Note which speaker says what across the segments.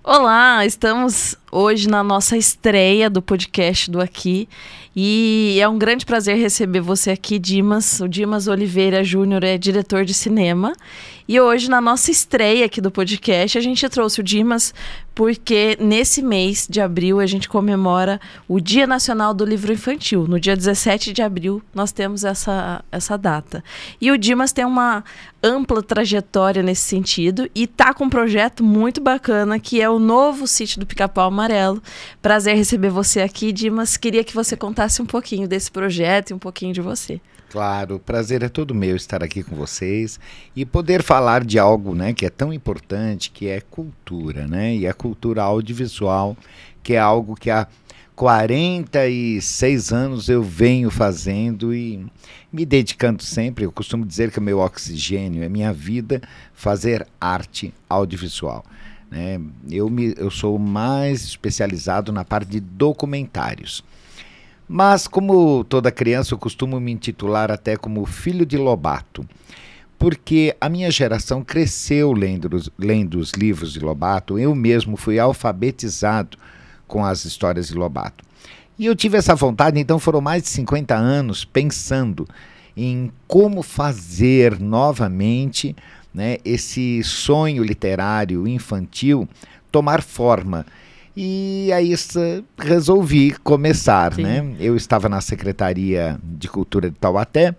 Speaker 1: Olá, estamos hoje na nossa estreia do podcast do Aqui e é um grande prazer receber você aqui, Dimas. O Dimas Oliveira Júnior é diretor de cinema e hoje na nossa estreia aqui do podcast a gente trouxe o Dimas porque nesse mês de abril a gente comemora o Dia Nacional do Livro Infantil. No dia 17 de abril nós temos essa data. E o Dimas tem uma ampla trajetória nesse sentido e tá com um projeto muito bacana que é o novo Sítio do Pica-Pau Amarelo. Prazer receber você aqui, Dimas. Queria que você contasse um pouquinho desse projeto e um pouquinho de você.
Speaker 2: Claro, o prazer é todo meu estar aqui com vocês e poder falar de algo, né, que é tão importante, que é cultura, né? E a cultura audiovisual, que é algo que há 46 anos eu venho fazendo e me dedicando sempre. Eu costumo dizer que é meu oxigênio, é minha vida fazer arte audiovisual, né? Eu sou mais especializado na parte de documentários. Mas, como toda criança, eu costumo me intitular até como filho de Lobato, porque a minha geração cresceu lendo os livros de Lobato. Eu mesmo fui alfabetizado com as histórias de Lobato. E eu tive essa vontade, então foram mais de 50 anos pensando em como fazer novamente, né, esse sonho literário infantil tomar forma. E aí resolvi começar, né? Eu estava na Secretaria de Cultura de Taubaté.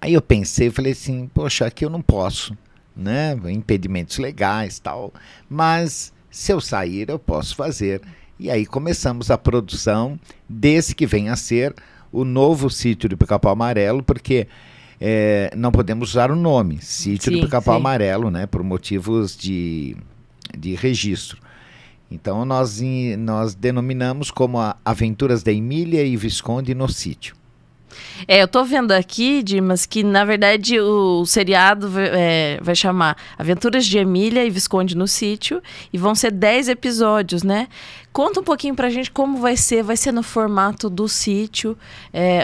Speaker 2: Aí eu pensei, falei assim, poxa, aqui eu não posso, né? Impedimentos legais e tal. Mas se eu sair, eu posso fazer. E aí começamos a produção desse que vem a ser o novo Sítio do Pica-Pau Amarelo, porque não podemos usar o nome Sítio do Pica-Pau Amarelo, né? Por motivos de registro. Então nós denominamos como Aventuras da Emília e Visconde no Sítio.
Speaker 1: Eu tô vendo aqui, Dimas, que na verdade o seriado vai chamar Aventuras de Emília e Visconde no Sítio e vão ser 10 episódios, né? Conta um pouquinho pra gente como vai ser no formato do sítio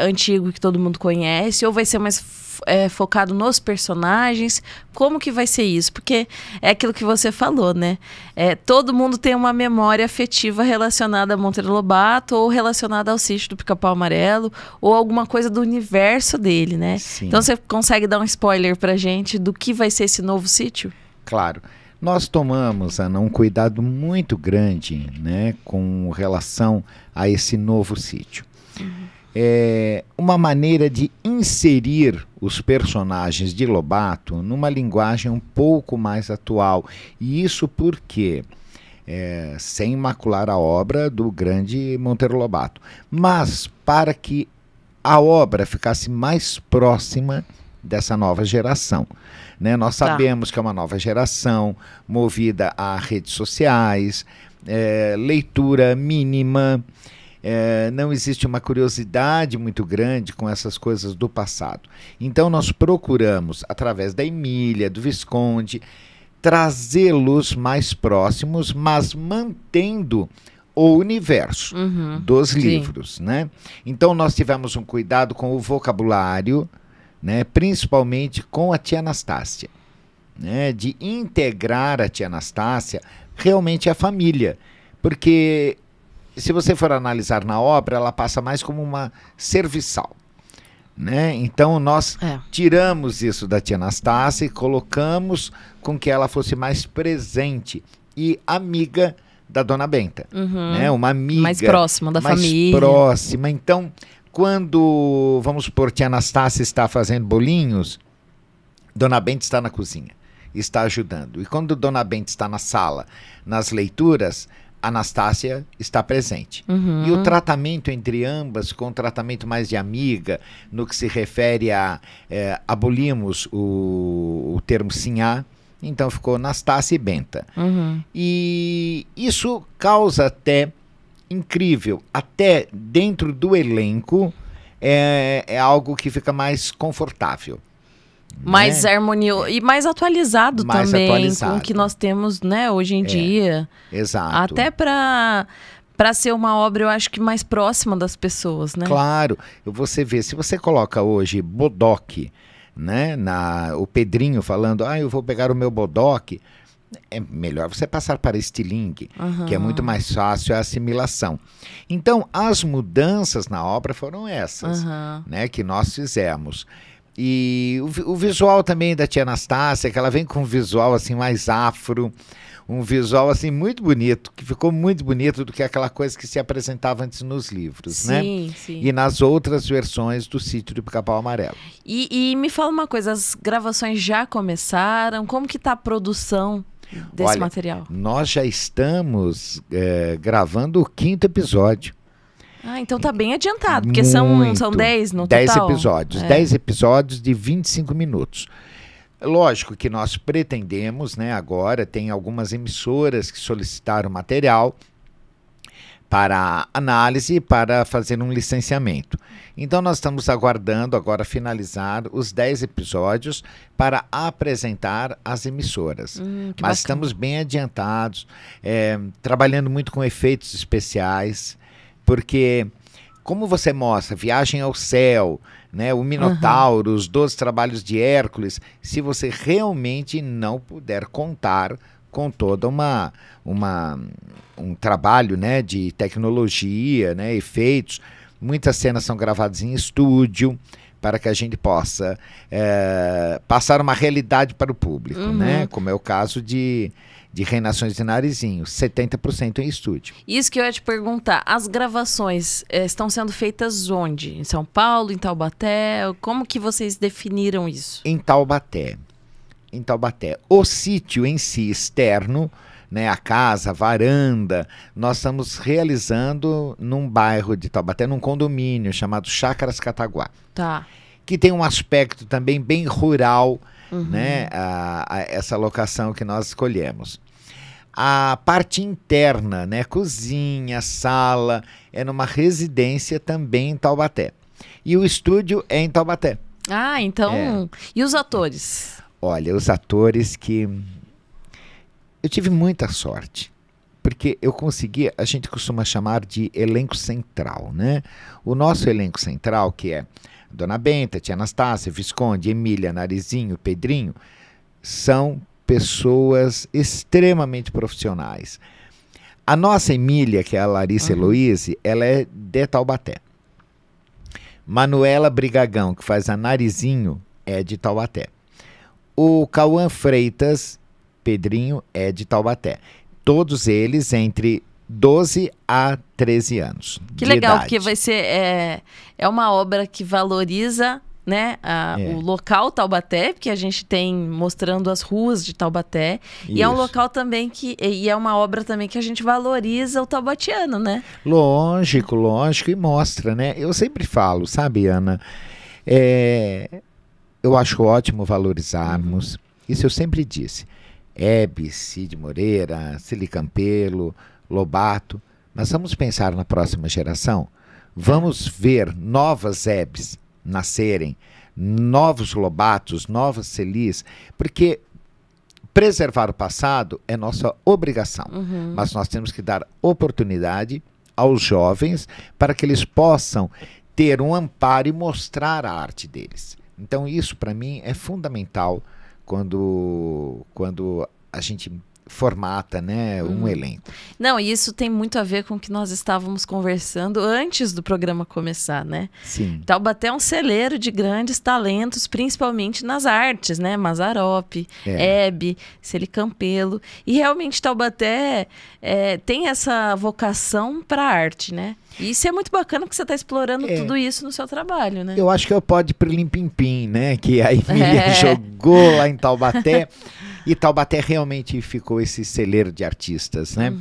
Speaker 1: antigo que todo mundo conhece ou vai ser mais focado nos personagens? Como que vai ser isso? Porque é aquilo que você falou, né? Todo mundo tem uma memória afetiva relacionada a Monteiro Lobato ou relacionada ao Sítio do Pica-Pau Amarelo ou alguma coisa do universo dele, né?
Speaker 2: Sim.
Speaker 1: Então você consegue dar um spoiler pra gente do que vai ser esse novo sítio?
Speaker 2: Claro. Nós tomamos, Ana, um cuidado muito grande, né, com relação a esse novo sítio. Uma maneira de inserir os personagens de Lobato numa linguagem um pouco mais atual. E isso porque, sem macular a obra do grande Monteiro Lobato, mas para que a obra ficasse mais próxima dessa nova geração, né? Nós sabemos que é uma nova geração movida a redes sociais, leitura mínima, não existe uma curiosidade muito grande com essas coisas do passado. Então nós procuramos, através da Emília, do Visconde, trazê-los mais próximos, mas mantendo o universo dos livros, né? Então nós tivemos um cuidado com o vocabulário, né, principalmente com a tia Anastácia, né, de integrar a tia Anastácia realmente à família, porque se você for analisar na obra, ela passa mais como uma serviçal, né? Então nós tiramos isso da tia Anastácia e colocamos com que ela fosse mais presente e amiga da Dona Benta, né? Uma amiga
Speaker 1: mais próxima da família.
Speaker 2: Mais próxima. Então, quando, vamos supor, tia Anastácia está fazendo bolinhos, Dona Benta está na cozinha, está ajudando. E quando Dona Benta está na sala, nas leituras, Anastácia está presente. E o tratamento entre ambas, com um tratamento mais de amiga, no que se refere a abolimos o termo sinhá, então ficou Anastácia e Benta. E isso causa até incrível, até dentro do elenco é algo que fica mais confortável,
Speaker 1: mais harmonioso e mais atualizado
Speaker 2: mais
Speaker 1: também
Speaker 2: atualizado.
Speaker 1: com o que nós temos, né, hoje em dia.
Speaker 2: Exato.
Speaker 1: Até para ser uma obra, eu acho que mais próxima das pessoas, né?
Speaker 2: Claro, você vê, se você coloca hoje bodoque, né, o Pedrinho falando, eu vou pegar o meu bodoque, é melhor você passar para estilingue, que é muito mais fácil a assimilação. Então, as mudanças na obra foram essas, né, que nós fizemos. E o visual também da tia Anastácia, que ela vem com um visual assim mais afro, um visual assim muito bonito, que ficou muito bonito do que aquela coisa que se apresentava antes nos livros, né?
Speaker 1: Sim.
Speaker 2: E nas outras versões do Sítio do Pica-Pau Amarelo.
Speaker 1: E me fala uma coisa, as gravações já começaram? Como que tá a produção desse material?
Speaker 2: Nós já estamos gravando o 5º episódio.
Speaker 1: Ah, então tá bem adiantado, porque são 10 no total?
Speaker 2: 10 episódios, 10 episódios de 25 minutos. Lógico que nós pretendemos, né, agora tem algumas emissoras que solicitaram material para análise, para fazer um licenciamento. Então nós estamos aguardando agora finalizar os 10 episódios para apresentar às emissoras. Mas
Speaker 1: bacana.
Speaker 2: Estamos bem adiantados, trabalhando muito com efeitos especiais, porque como você mostra Viagem ao Céu, né, o Minotauro, os 12 Trabalhos de Hércules, se você realmente não puder contar com toda um trabalho, né, de tecnologia, né, efeitos, muitas cenas são gravadas em estúdio para que a gente possa passar uma realidade para o público, né, como é o caso de Reinações de Narizinho, 70% em estúdio. Isso
Speaker 1: que eu ia te perguntar, as gravações estão sendo feitas onde? Em São Paulo, em Taubaté? Como que vocês definiram isso?
Speaker 2: Em Taubaté. O sítio em si, externo, né, a casa, a varanda, nós estamos realizando num bairro de Taubaté, num condomínio chamado Chácaras Cataguá.
Speaker 1: Tá.
Speaker 2: Que tem um aspecto também bem rural, né, essa locação que nós escolhemos. A parte interna, né, cozinha, sala, é numa residência também em Taubaté. E o estúdio é em Taubaté.
Speaker 1: Ah, então... E os atores?
Speaker 2: Olha, os atores que... Eu tive muita sorte, porque eu consegui, a gente costuma chamar de elenco central, né? O nosso elenco central, que é Dona Benta, Tia Anastácia, Visconde, Emília, Narizinho, Pedrinho, são pessoas extremamente profissionais. A nossa Emília, que é a Larissa Heloise, ela é de Taubaté. Manuela Brigagão, que faz a Narizinho, é de Taubaté. O Cauã Freitas, Pedrinho, é de Taubaté. Todos eles entre 12 a 13 anos.
Speaker 1: Que legal,
Speaker 2: idade.
Speaker 1: Porque vai ser é uma obra que valoriza, né, o local Taubaté, porque a gente tem mostrando as ruas de Taubaté. Isso. E é um local também e é uma obra também que a gente valoriza o taubatiano, né?
Speaker 2: Lógico, e mostra, né? Eu sempre falo, sabe, Ana? Eu acho ótimo valorizarmos. Isso eu sempre disse. Hebe, Cid Moreira, Celi Campelo, Lobato, mas vamos pensar na próxima geração, vamos ver novas Hebes nascerem, novos Lobatos, novas Celis, porque preservar o passado é nossa obrigação, mas nós temos que dar oportunidade aos jovens para que eles possam ter um amparo e mostrar a arte deles. Então isso para mim é fundamental quando a gente formata, né, um elenco.
Speaker 1: Não, e isso tem muito a ver com o que nós estávamos conversando antes do programa começar, né?
Speaker 2: Sim.
Speaker 1: Taubaté é um celeiro de grandes talentos, principalmente nas artes, né? Mazzaropi, Hebe, Celi Campelo. E realmente Taubaté tem essa vocação para a arte, né? E isso é muito bacana porque você está explorando tudo isso no seu trabalho, né?
Speaker 2: Eu acho que eu pode ir pro Limpimpim, né? Que a Emília jogou lá em Taubaté. E Taubaté realmente ficou esse celeiro de artistas, né?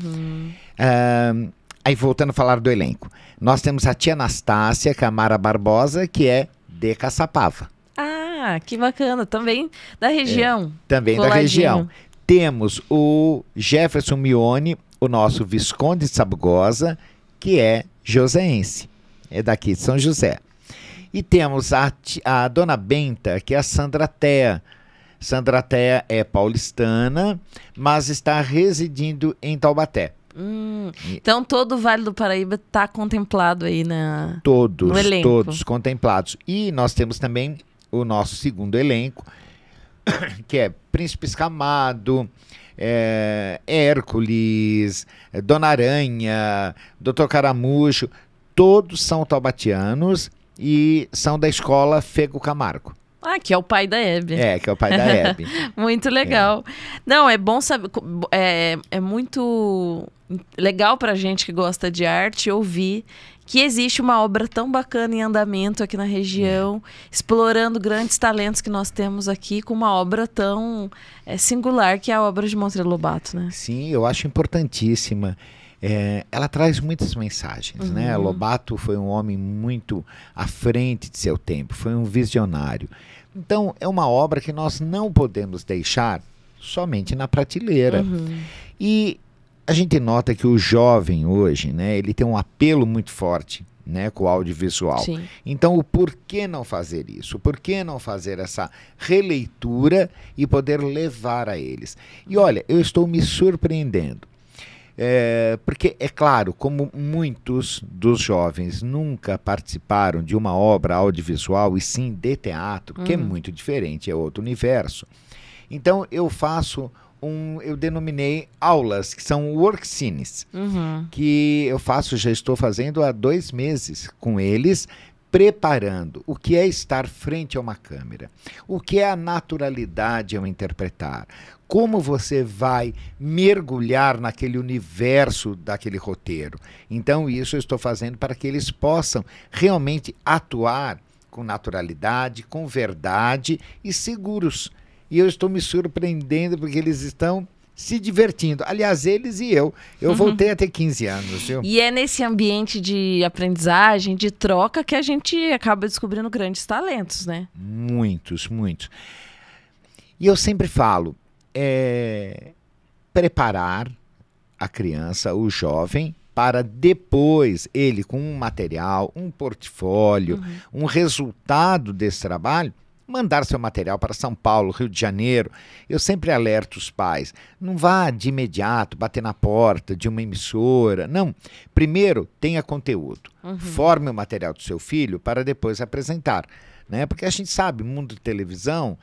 Speaker 2: Aí voltando a falar do elenco. Nós temos a tia Anastácia Camara Barbosa, que é de Caçapava.
Speaker 1: Ah, que bacana. Também da região.
Speaker 2: Também
Speaker 1: coladinho.
Speaker 2: Da região. Temos o Jefferson Mione, o nosso Visconde de Sabugosa, que é joseense. É daqui de São José. E temos a Dona Benta, que é a Sandra Thea. Sandra Thea é paulistana, mas está residindo em Taubaté.
Speaker 1: Então todo o Vale do Paraíba está contemplado aí
Speaker 2: no elenco. Todos contemplados. E nós temos também o nosso segundo elenco, que é Príncipe Escamado, Hércules, Dona Aranha, Dr. Caramujo, todos são taubatianos e são da escola Fego Camargo.
Speaker 1: Ah, que é o pai da Hebe.
Speaker 2: Que é o pai da Hebe.
Speaker 1: Muito legal. Não, é bom saber, é muito legal pra gente que gosta de arte ouvir que existe uma obra tão bacana em andamento aqui na região, explorando grandes talentos que nós temos aqui, com uma obra tão singular que é a obra de Monteiro Lobato, né?
Speaker 2: Sim, eu acho importantíssima. Ela traz muitas mensagens, né? Lobato foi um homem muito à frente de seu tempo, foi um visionário. Então, é uma obra que nós não podemos deixar somente na prateleira. E a gente nota que o jovem hoje, né, ele tem um apelo muito forte, né, com o audiovisual.
Speaker 1: Sim.
Speaker 2: Então, o porquê não fazer isso? Por que não fazer essa releitura e poder levar a eles? E olha, eu estou me surpreendendo. Porque, é claro, como muitos dos jovens nunca participaram de uma obra audiovisual e sim de teatro, que é muito diferente, é outro universo. Então, eu denominei aulas, que são workscenes, que eu faço, já estou fazendo há 2 meses com eles, preparando o que é estar frente a uma câmera, o que é a naturalidade ao interpretar, como você vai mergulhar naquele universo daquele roteiro. Então, isso eu estou fazendo para que eles possam realmente atuar com naturalidade, com verdade e seguros. E eu estou me surpreendendo porque eles estão se divertindo. Aliás, eles e eu. Eu voltei a ter 15 anos, viu?
Speaker 1: E é nesse ambiente de aprendizagem, de troca, que a gente acaba descobrindo grandes talentos, né?
Speaker 2: Muitos, muitos. E eu sempre falo, preparar a criança, o jovem, para depois ele, com um material, um portfólio, um resultado desse trabalho, mandar seu material para São Paulo, Rio de Janeiro. Eu sempre alerto os pais, não vá de imediato bater na porta de uma emissora, não. Primeiro, tenha conteúdo. Forme o material do seu filho para depois apresentar. Né? Porque a gente sabe, mundo de televisão...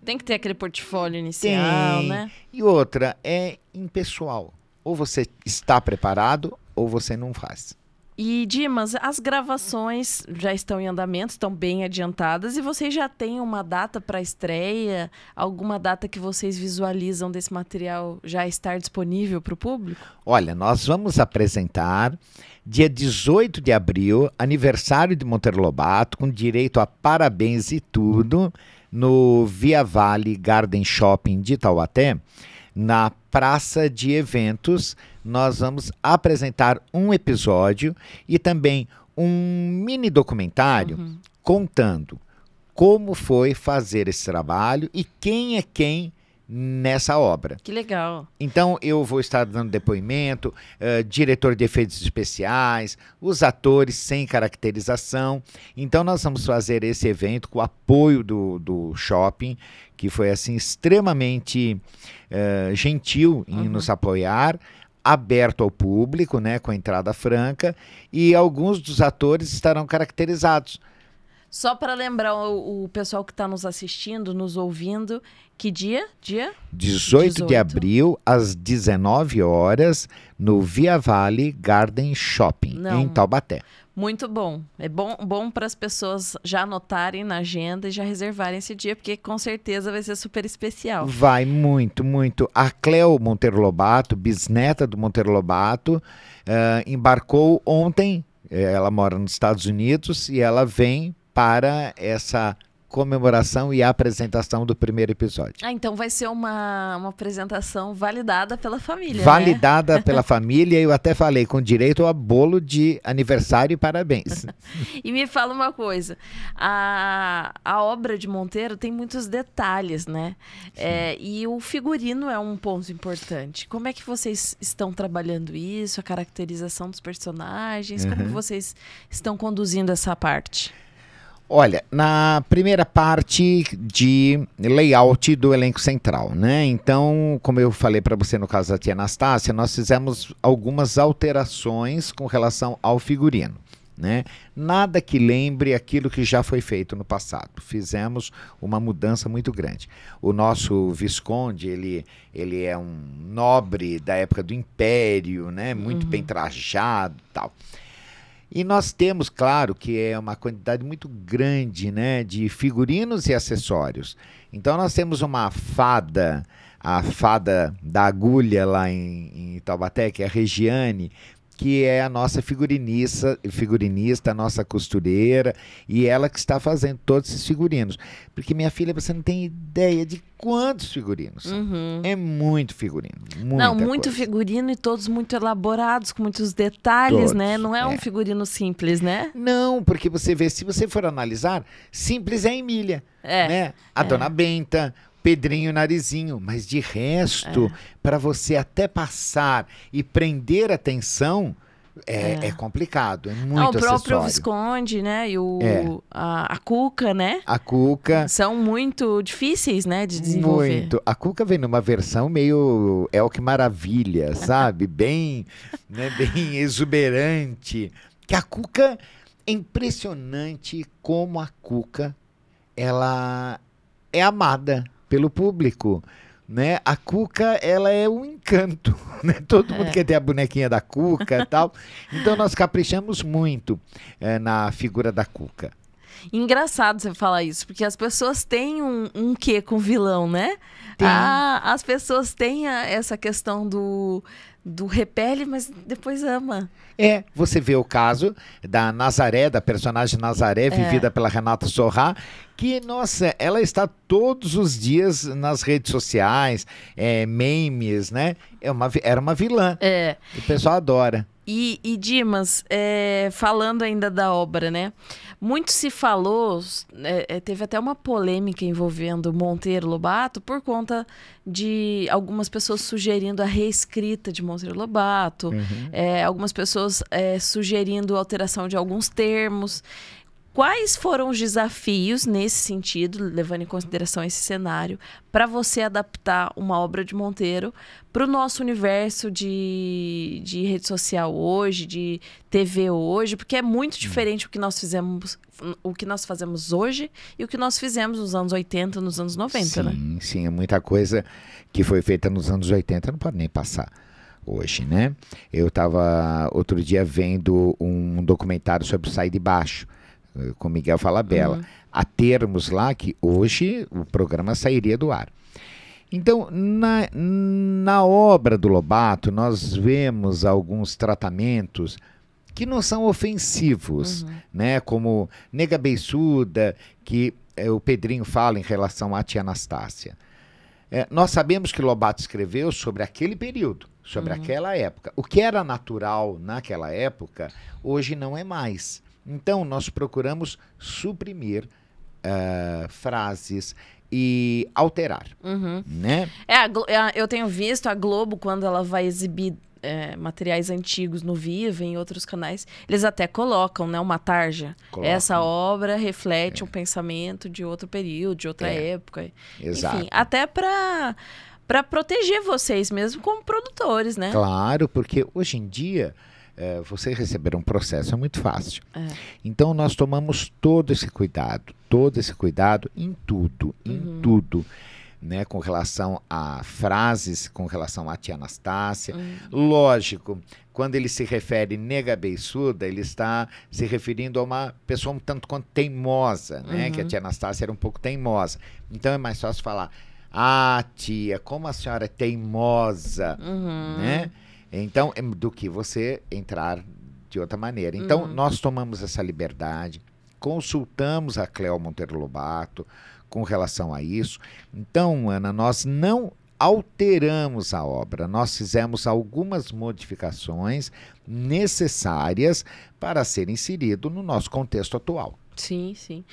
Speaker 1: tem que ter aquele portfólio inicial, né?
Speaker 2: E outra, é impessoal. Ou você está preparado, ou você não faz.
Speaker 1: E, Dimas, as gravações já estão em andamento, estão bem adiantadas, e vocês já têm uma data para estreia? Alguma data que vocês visualizam desse material já estar disponível para o público?
Speaker 2: Olha, nós vamos apresentar dia 18 de abril, aniversário de Monteiro Lobato, com direito a parabéns e tudo, no Via Vale Garden Shopping de Taubaté, na praça de eventos. Nós vamos apresentar um episódio e também um mini documentário contando como foi fazer esse trabalho e quem é quem nessa obra.
Speaker 1: Que legal.
Speaker 2: Então eu vou estar dando depoimento, diretor de efeitos especiais, os atores sem caracterização. Então nós vamos fazer esse evento com o apoio do shopping, que foi assim extremamente gentil em nos apoiar, aberto ao público, né, com a entrada franca, e alguns dos atores estarão caracterizados.
Speaker 1: Só para lembrar o pessoal que está nos assistindo, nos ouvindo, que dia?
Speaker 2: 18 de abril, às 19 horas, no Via Vale Garden Shopping, em Taubaté.
Speaker 1: Muito bom. É bom para as pessoas já anotarem na agenda e já reservarem esse dia, porque com certeza vai ser super especial.
Speaker 2: Vai, muito, muito. A Cleo Monteiro Lobato, bisneta do Monteiro Lobato, embarcou ontem. Ela mora nos Estados Unidos e ela vem para essa comemoração e apresentação do primeiro episódio.
Speaker 1: Então vai ser uma apresentação validada pela família,
Speaker 2: validada,
Speaker 1: né?
Speaker 2: Pela família, eu até falei, com direito a bolo de aniversário e parabéns.
Speaker 1: E me fala uma coisa, a obra de Monteiro tem muitos detalhes, né? E o figurino é um ponto importante. Como é que vocês estão trabalhando isso, a caracterização dos personagens? Como vocês estão conduzindo essa parte?
Speaker 2: Olha, na primeira parte de layout do elenco central, né? Então, como eu falei para você no caso da tia Anastácia, nós fizemos algumas alterações com relação ao figurino. né? Nada que lembre aquilo que já foi feito no passado. Fizemos uma mudança muito grande. O nosso Visconde, ele é um nobre da época do Império, né? Muito bem trajado e tal. E nós temos, claro, que é uma quantidade muito grande, né, de figurinos e acessórios. Então nós temos uma fada, a fada da agulha lá em Taubaté, que é a Regiane, que é a nossa figurinista, a nossa costureira, e ela que está fazendo todos esses figurinos. Porque, minha filha, você não tem ideia de quantos figurinos são. É muito figurino,
Speaker 1: Não, muito
Speaker 2: coisa.
Speaker 1: Figurino e todos muito elaborados, com muitos detalhes,
Speaker 2: Todos,
Speaker 1: né? Não é um figurino simples, né?
Speaker 2: Não, porque você vê, se você for analisar, simples é a Emília, né? A Dona Benta, Pedrinho Narizinho, mas de resto, para você até passar e prender atenção, é complicado, é muito
Speaker 1: O próprio
Speaker 2: acessório.
Speaker 1: Visconde, né? E a Cuca, né?
Speaker 2: A Cuca...
Speaker 1: São muito difíceis, né, de desenvolver.
Speaker 2: Muito. A Cuca vem numa versão meio El que Maravilha, sabe? Bem, né, bem exuberante. Que a Cuca, é impressionante como a Cuca, ela é amada pelo público, né? A Cuca, ela é um encanto, né? Todo mundo quer ter a bonequinha da Cuca e tal. Então nós caprichamos muito na figura da Cuca.
Speaker 1: Engraçado você falar isso, porque as pessoas têm um quê com vilão, né?
Speaker 2: Tem.
Speaker 1: As pessoas têm essa questão do repele, mas depois ama.
Speaker 2: Você vê o caso da Nazaré, da personagem Nazaré, vivida pela Renata Sorrah, que, nossa, ela está todos os dias nas redes sociais, memes, né? Era uma vilã. O pessoal adora.
Speaker 1: E Dimas, falando ainda da obra, né? Muito se falou, teve até uma polêmica envolvendo Monteiro Lobato por conta de algumas pessoas sugerindo a reescrita de Monteiro Lobato, algumas pessoas sugerindo alteração de alguns termos. Quais foram os desafios nesse sentido, levando em consideração esse cenário, para você adaptar uma obra de Monteiro para o nosso universo de rede social hoje, de TV hoje? Porque é muito diferente o que nós fazemos hoje e o que nós fizemos nos anos 80, nos anos 90, né?
Speaker 2: Sim, muita coisa que foi feita nos anos 80 não pode nem passar hoje, né? Eu estava outro dia vendo um documentário sobre o Sai de Baixo, com Miguel Falabella. Há termos lá que hoje o programa sairia do ar. Então, na obra do Lobato, nós vemos alguns tratamentos que não são ofensivos, né? Como nega beiçuda, que o Pedrinho fala em relação à tia Anastácia. Nós sabemos que Lobato escreveu sobre aquele período, sobre aquela época. O que era natural naquela época, hoje não é mais. Então, nós procuramos suprimir frases e alterar, né?
Speaker 1: Eu tenho visto a Globo, quando ela vai exibir materiais antigos no Viva, em outros canais, eles até colocam, né, uma tarja. Essa obra reflete um pensamento de outro período, de outra época.
Speaker 2: Exato.
Speaker 1: Enfim, até para proteger vocês mesmo como produtores, né?
Speaker 2: Claro, porque hoje em dia... você receber um processo é muito fácil. Então nós tomamos todo esse cuidado em tudo, né, com relação a frases, com relação à tia Anastácia. Lógico, quando ele se refere nega beiçuda, ele está se referindo a uma pessoa um tanto quanto teimosa, né, que a tia Anastácia era um pouco teimosa. Então é mais fácil falar: ah, tia, como a senhora é teimosa, né? Então, do que você entrar de outra maneira. Então, nós tomamos essa liberdade, consultamos a Cléo Monteiro Lobato com relação a isso. Então, Ana, nós não alteramos a obra, nós fizemos algumas modificações necessárias para ser inserido no nosso contexto atual.
Speaker 1: Sim, sim.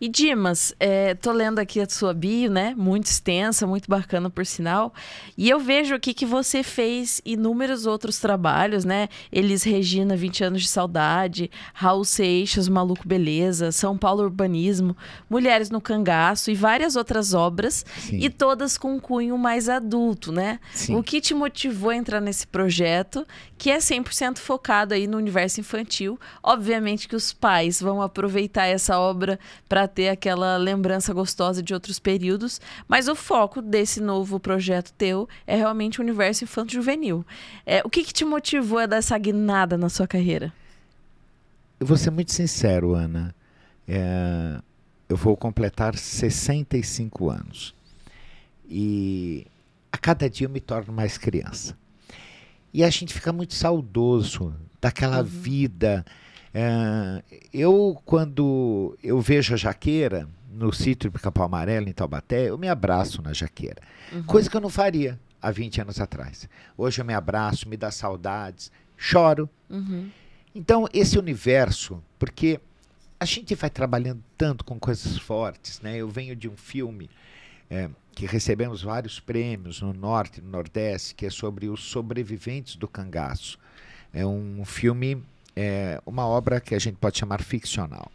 Speaker 1: E Dimas, tô lendo aqui a sua bio, né? Muito extensa, muito bacana, por sinal. E eu vejo aqui que você fez inúmeros outros trabalhos, né? Elis Regina, 20 anos de saudade, Raul Seixas, Maluco Beleza, São Paulo Urbanismo, Mulheres no Cangaço e várias outras obras.
Speaker 2: Sim.
Speaker 1: E todas com um cunho mais adulto, né?
Speaker 2: Sim.
Speaker 1: O que te motivou a entrar nesse projeto, que é 100% focado aí no universo infantil? Obviamente que os pais vão aproveitar essa obra para ter aquela lembrança gostosa de outros períodos, mas o foco desse novo projeto teu é realmente o universo infanto-juvenil. O que te motivou a dar essa guinada na sua carreira?
Speaker 2: Eu vou ser muito sincero, Ana. Eu vou completar 65 anos. E a cada dia eu me torno mais criança. E a gente fica muito saudoso daquela vida. Quando eu vejo a jaqueira no sítio do Capão Amarelo, em Taubaté, eu me abraço na jaqueira. Coisa que eu não faria há 20 anos atrás. Hoje eu me abraço, me dá saudades, choro. Então, esse universo, porque a gente vai trabalhando tanto com coisas fortes, né? Eu venho de um filme que recebemos vários prêmios no Norte e no Nordeste, que é sobre os sobreviventes do cangaço. É um filme, uma obra que a gente pode chamar ficcional.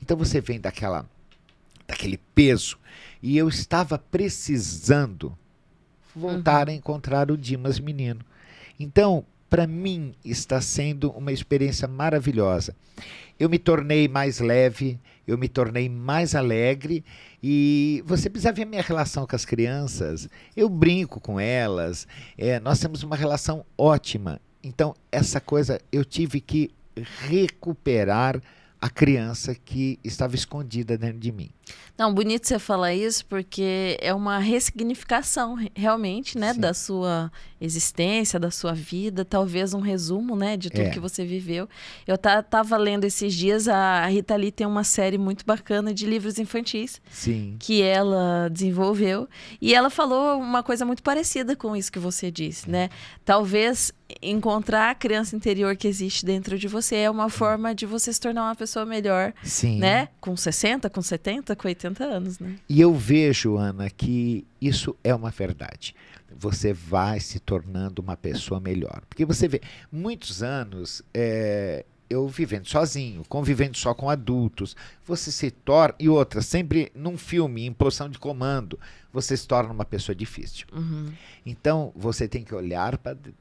Speaker 2: Então você vem daquele peso, e eu estava precisando voltar a encontrar o Dimas menino. Então, para mim, está sendo uma experiência maravilhosa. Eu me tornei mais leve, eu me tornei mais alegre, e você precisa ver a minha relação com as crianças. Eu brinco com elas, nós temos uma relação ótima. Então, essa coisa, eu tive que recuperar a criança que estava escondida dentro de mim.
Speaker 1: Não, bonito você falar isso, porque é uma ressignificação realmente, né, da sua existência, da sua vida, talvez um resumo, né, de tudo que você viveu. Eu tava lendo esses dias, a Rita Lee tem uma série muito bacana de livros infantis.
Speaker 2: Sim.
Speaker 1: Que ela desenvolveu, e ela falou uma coisa muito parecida com isso que você disse, né? Talvez encontrar a criança interior que existe dentro de você é uma forma de você se tornar uma pessoa melhor, né? Com 60, com 70, com 80 anos, né?
Speaker 2: E eu vejo, Ana, que isso é uma verdade. Você vai se tornando uma pessoa melhor. Porque você vê, muitos anos eu vivendo sozinho, convivendo só com adultos, você se torna, e outra, sempre num filme, em posição de comando, você se torna uma pessoa difícil. Então, você tem que olhar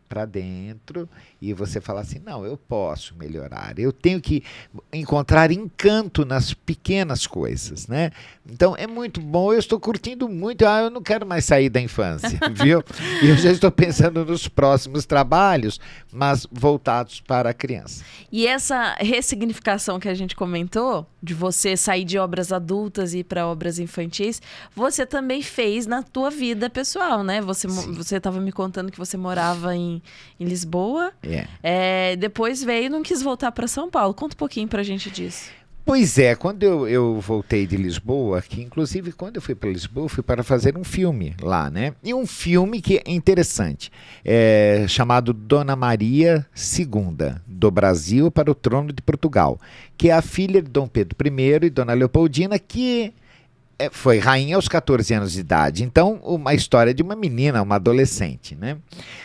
Speaker 2: para dentro e você falar assim, não, eu posso melhorar, eu tenho que encontrar encanto nas pequenas coisas, né? Então, é muito bom, eu estou curtindo muito, eu não quero mais sair da infância, viu? E eu já estou pensando nos próximos trabalhos, mas voltados para a criança.
Speaker 1: E essa ressignificação que a gente comentou, de você sair de obras adultas e ir para obras infantis, você também fez na tua vida pessoal, né? Você estava me contando que você morava em Lisboa. Depois veio e não quis voltar para São Paulo. Conta um pouquinho pra gente disso.
Speaker 2: Pois é, quando eu voltei de Lisboa, que inclusive quando eu fui para Lisboa, fui para fazer um filme lá, né? E um filme que é interessante, chamado Dona Maria II, do Brasil para o trono de Portugal, que é a filha de Dom Pedro I e Dona Leopoldina, que foi rainha aos 14 anos de idade. Então, uma história de uma menina, uma adolescente, né?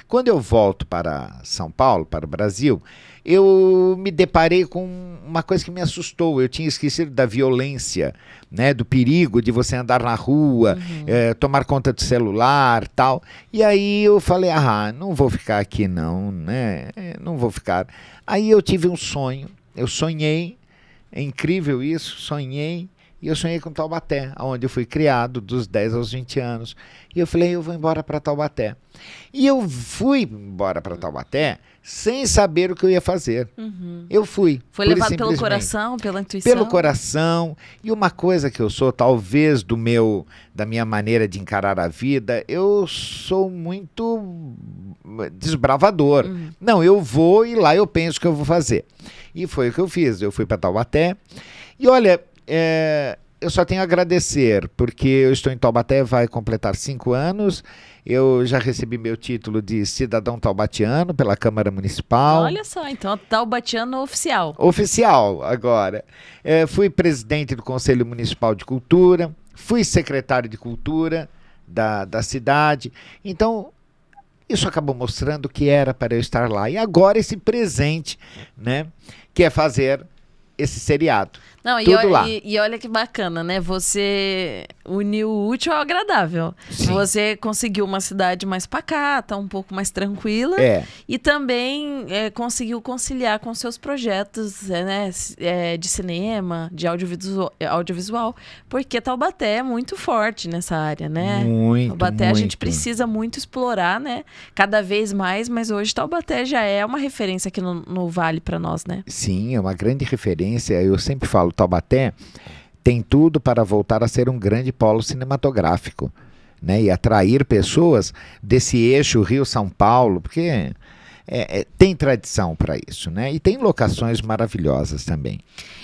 Speaker 2: Quando eu volto para São Paulo, para o Brasil, eu me deparei com uma coisa que me assustou. Eu tinha esquecido da violência, né? Do perigo de você andar na rua, tomar conta do celular, tal. E aí eu falei, não vou ficar aqui não, né? Não vou ficar. Aí eu tive um sonho, eu sonhei, é incrível isso, sonhei. E eu sonhei com Taubaté, onde eu fui criado dos 10 aos 20 anos. E eu falei, eu vou embora para Taubaté. E eu fui embora para Taubaté sem saber o que eu ia fazer. Eu fui.
Speaker 1: Foi levado pelo coração, pela intuição?
Speaker 2: Pelo coração. E uma coisa que eu sou, talvez da minha maneira de encarar a vida, eu sou muito desbravador. Não, eu vou e lá eu penso o que eu vou fazer. E foi o que eu fiz. Eu fui para Taubaté. E olha... eu só tenho a agradecer, porque eu estou em Taubaté, vai completar 5 anos, Eu já recebi meu título de cidadão taubatiano pela Câmara Municipal.
Speaker 1: Olha só, então taubatiano oficial.
Speaker 2: Oficial agora. Fui presidente do Conselho Municipal de Cultura, fui secretário de Cultura da cidade. Então, isso acabou mostrando que era para eu estar lá. E agora esse presente, né, que é fazer esse seriado.
Speaker 1: Não,
Speaker 2: tudo lá.
Speaker 1: E olha que bacana, né? Você uniu o útil ao agradável.
Speaker 2: Sim.
Speaker 1: Você conseguiu uma cidade mais pacata, um pouco mais tranquila. E também conseguiu conciliar com seus projetos né, de cinema, de audiovisual. Porque Taubaté é muito forte nessa área, né?
Speaker 2: Muito,
Speaker 1: Taubaté a gente precisa muito explorar, né? Cada vez mais, mas hoje Taubaté já é uma referência aqui no Vale para nós, né?
Speaker 2: Sim, é uma grande referência. Eu sempre falo, Taubaté tem tudo para voltar a ser um grande polo cinematográfico, né? E atrair pessoas desse eixo Rio-São Paulo, porque tem tradição para isso, né? E tem locações maravilhosas também.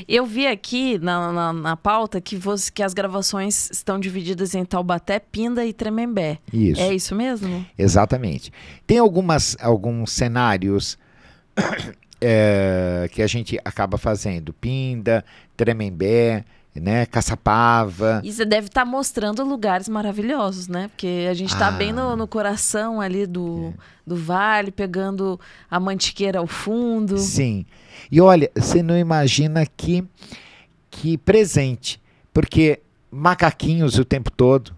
Speaker 1: Eu vi aqui na pauta que as gravações estão divididas em Taubaté, Pinda e Tremembé.
Speaker 2: Isso.
Speaker 1: É isso mesmo?
Speaker 2: Exatamente. Tem alguns cenários que a gente acaba fazendo. Pinda, Tremembé, né, Caçapava.
Speaker 1: E você deve estar mostrando lugares maravilhosos, né? Porque a gente está bem no coração ali do vale, pegando a Mantiqueira ao fundo.
Speaker 2: Sim. E olha, você não imagina que presente. Porque macaquinhos o tempo todo,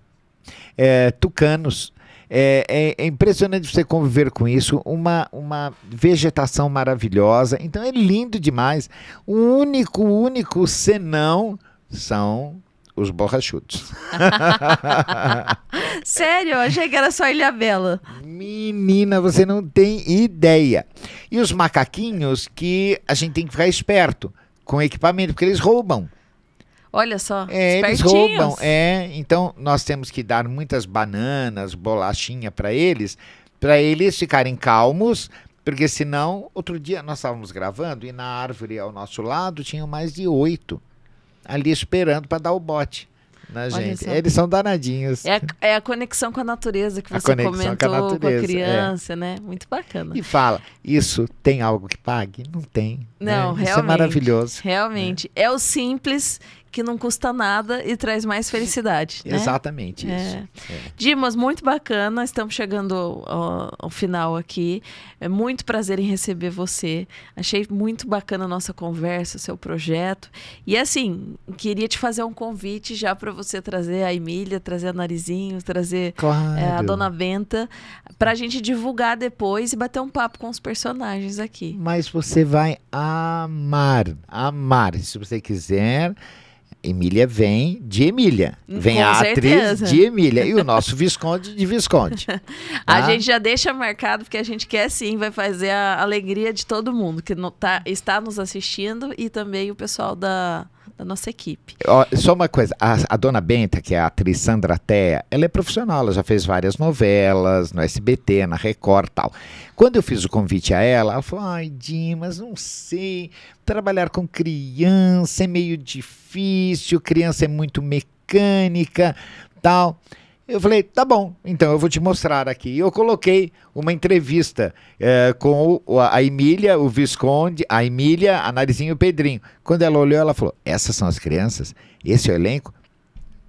Speaker 2: tucanos. É impressionante você conviver com isso, uma vegetação maravilhosa. Então é lindo demais. O único senão são os borrachudos.
Speaker 1: Sério? Eu achei que era só Ilhabela.
Speaker 2: Menina, você não tem ideia. E os macaquinhos que a gente tem que ficar esperto com equipamento, porque eles roubam.
Speaker 1: Olha só,
Speaker 2: eles roubam. Então nós temos que dar muitas bananas, bolachinha para eles ficarem calmos, porque senão, outro dia nós estávamos gravando e na árvore ao nosso lado tinham mais de 8 ali esperando para dar o bote na gente. Eles são danadinhos.
Speaker 1: É a conexão com a natureza que você comentou com a criança, né? Muito bacana.
Speaker 2: E fala, isso tem algo que pague? Não tem.
Speaker 1: Não,
Speaker 2: né?
Speaker 1: realmente.
Speaker 2: Isso é maravilhoso.
Speaker 1: Realmente. É o simples que não custa nada e traz mais felicidade. Né?
Speaker 2: Exatamente isso.
Speaker 1: Dimas, muito bacana. Estamos chegando ao final aqui. É muito prazer em receber você. Achei muito bacana a nossa conversa, seu projeto. E assim, queria te fazer um convite já para você trazer a Emília, trazer a Narizinho, trazer a Dona Benta, para a gente divulgar depois e bater um papo com os personagens aqui.
Speaker 2: Mas você vai amar. Se você quiser... Emília vem de Emília. Vem a atriz de Emília. E o nosso Visconde de Visconde.
Speaker 1: A gente já deixa marcado, porque a gente quer sim, vai fazer a alegria de todo mundo que está nos assistindo e também o pessoal da nossa equipe.
Speaker 2: Só uma coisa, a Dona Benta, que é a atriz Sandra Tea, ela é profissional, ela já fez várias novelas no SBT, na Record e tal. Quando eu fiz o convite a ela falou, ai, Dimas, não sei, trabalhar com criança é meio difícil, criança é muito mecânica, tal. Eu falei, tá bom, então eu vou te mostrar aqui. E eu coloquei uma entrevista com a Emília, o Visconde, a Emília, a Narizinho e o Pedrinho. Quando ela olhou, ela falou, essas são as crianças? Esse é o elenco?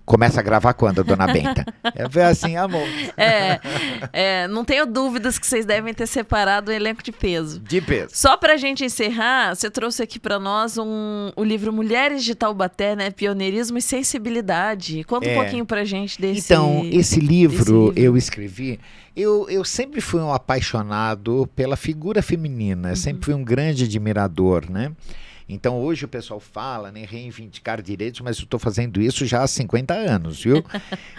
Speaker 2: Começa a gravar quando, Dona Benta? Foi assim, amor.
Speaker 1: Não tenho dúvidas que vocês devem ter separado o elenco de peso.
Speaker 2: De peso.
Speaker 1: Só pra gente encerrar, você trouxe aqui pra nós o livro Mulheres de Taubaté, né? Pioneirismo e Sensibilidade. Conta um pouquinho pra gente desse...
Speaker 2: Então, esse livro eu escrevi... Eu sempre fui um apaixonado pela figura feminina. Sempre fui um grande admirador, né? Então hoje o pessoal fala, né, reivindicar direitos, mas eu estou fazendo isso já há 50 anos, viu?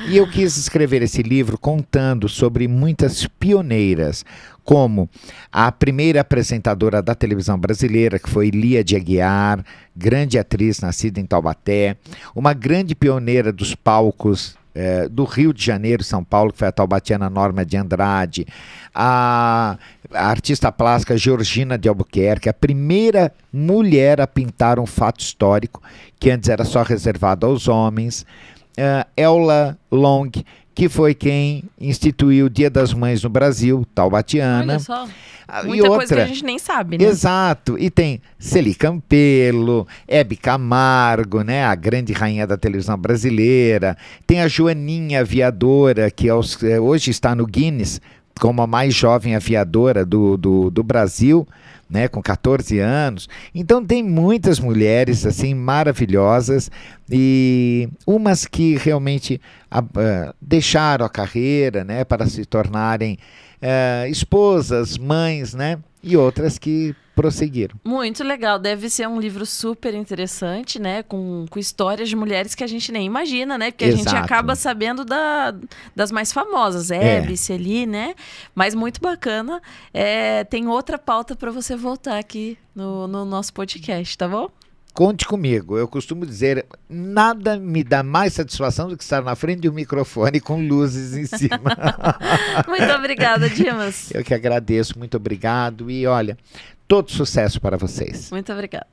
Speaker 2: E eu quis escrever esse livro contando sobre muitas pioneiras, como a primeira apresentadora da televisão brasileira, que foi Lia de Aguiar, grande atriz nascida em Taubaté, uma grande pioneira dos palcos do Rio de Janeiro, São Paulo, que foi a taubatiana Norma de Andrade, a artista plástica Georgina de Albuquerque, a primeira mulher a pintar um fato histórico, que antes era só reservado aos homens, Ella Long, que foi quem instituiu o Dia das Mães no Brasil, Taubatiana.
Speaker 1: Olha só.
Speaker 2: E
Speaker 1: Muita
Speaker 2: outra,
Speaker 1: coisa que a gente nem sabe, né?
Speaker 2: Exato. E tem Celi Campelo, Hebe Camargo, né? A grande rainha da televisão brasileira. Tem a Joaninha Aviadora, que hoje está no Guinness como a mais jovem aviadora do Brasil, né? Com 14 anos. Então tem muitas mulheres assim maravilhosas e umas que realmente deixaram a carreira, né? Para se tornarem esposas, mães, né? E outras que prosseguiram.
Speaker 1: Muito legal, deve ser um livro super interessante, né? Com histórias de mulheres que a gente nem imagina, né? Porque a gente acaba sabendo das mais famosas, Hebe, Celi, né? Mas muito bacana. Tem outra pauta para você voltar aqui no nosso podcast, tá bom?
Speaker 2: Conte comigo. Eu costumo dizer, nada me dá mais satisfação do que estar na frente de um microfone com luzes em cima.
Speaker 1: Muito obrigada, Dimas.
Speaker 2: Eu que agradeço, muito obrigado. E olha, todo sucesso para vocês.
Speaker 1: Muito obrigada.